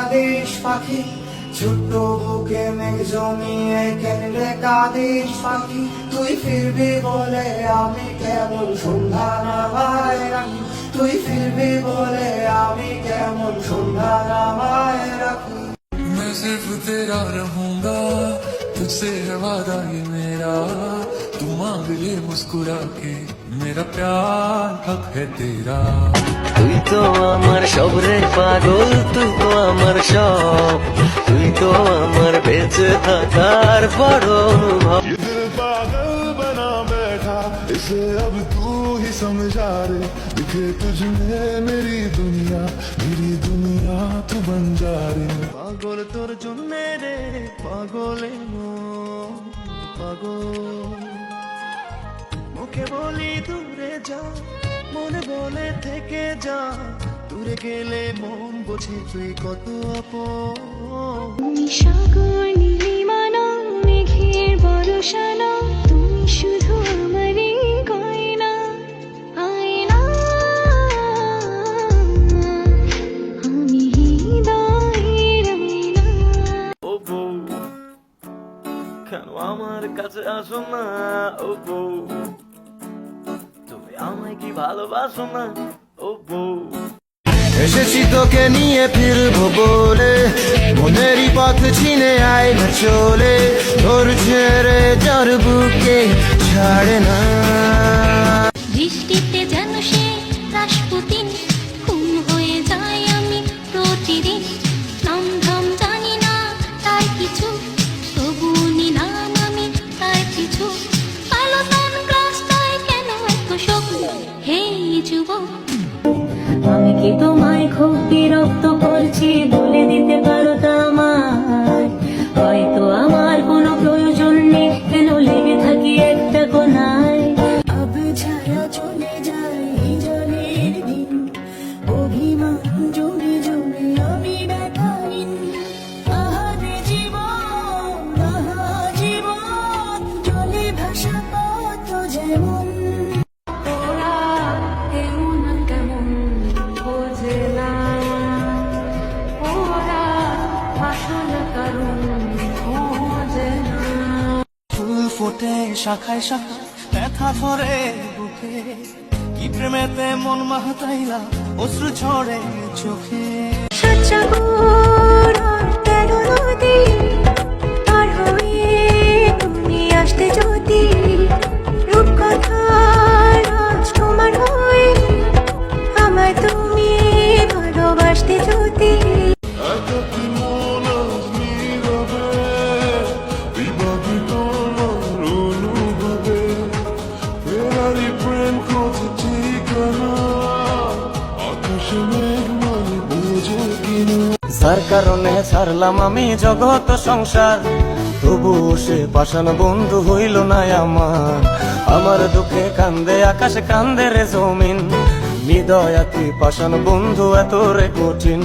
কাঁদিস পাখি, ছোট্ট বুকে মেঘ জমিয়ে কেঁদে কাঁদিস পাখি। তুই ফিরবি বলে আমি কেমন সন্ধ্যা নামায় রাখি, তুই ফিরবি বলে আমি কেমন সন্ধ্যা নামায় রাখি। मैं सिर्फ तेरा रहूंगा, तुझसे है वादा ये मेरा, तू मांग ले मुस्कुरा के, मेरा प्यार हक है तेरा। তুই তো আমার সব রে পাগল, তুই তো আমার সব, তুই তো আমার বেঁচে থাকার বড় অনুভব। ये दिल पागल बना बैठा, इसे अब तू ही समझा रे, दिखे तुझमें मेरी दुनिया तू बन जा रे। পাগল তোর জন্যে রে পাগলে পাগল, মুখে বলি দূরে যা, মনে বলে থেকে যা, দূরে গেলে মন বোঝে তুই কত আপন। তুমি সাগর নীলিমানা, মেঘের বরসানা, তুমি শুধু আমারই গয়না, আয়না। আমি হৃদয়ের আয়না। ও বউ, কেন আমার কাছে আসো না? ও বউ, তুমি আমায় কি ভালোবাসো না? ও বউ, এসেছি তোকে নিয়ে ফিরবো বলে, মনেরই পথ চিনে আয় না চলে, তোর ছেড়ে যার বুকে ছাড়ে না। বৃষ্টিতে যেন সে রাসপুতিন, খুন হয়ে যায় আমি প্রতিদিন। নাম ধাম জানি না তার কিছু, তবু নিলাম আমি তার কিছু। কালো তান রাস্তায় কেন এত শোক, হে যুবক। আমি কি তোমায় খুব বিরক্ত করছি, বলে দিতে পারো তা আমায়? হয়তো আমার কোনো প্রয়োজন নেই, কেন লেগে থাকি একটা কোনায়। আব ছায়া চলে যায় জলের দিন, অভিমান জমে জমে আমি ব্যথাহীন। আহারে জীবন, আহা জীবন, জলে ভাসা পথ যেমন। তোরা কেমন কেমন বোঝে না, ওরা আসল কারণ খোঁজে না। ফুল ফোটে শাখায় শাখায়, ব্যথা ধরে বুকে, কি প্রেমেতে মন মাতাইলা, অশ্রু ঝরে চোখে। সাতসাগর আর ১৩ নদী পার হয়ে তুমি আসতে যদি, রূপকথার রাজকুমার হয়ে আমায় তুমি ভালোবাসতে যদি। এত কি মন আজ নীরবে, বিভাবিত আমার অনুভবে, ফেরারি প্রেম কত ঠিকানা, আকাশে মেঘ মানে বোঝো কিনা। যার কারণে ছাড়লাম আমি জগৎ সংসার, তবু সে পাষাণ বন্ধু হইল না আমার। আমার দুঃখে কান্দে আকাশ, কান্দে রে জমিন, হৃদয়াতি পাষাণ বন্ধু এত রে কঠিন।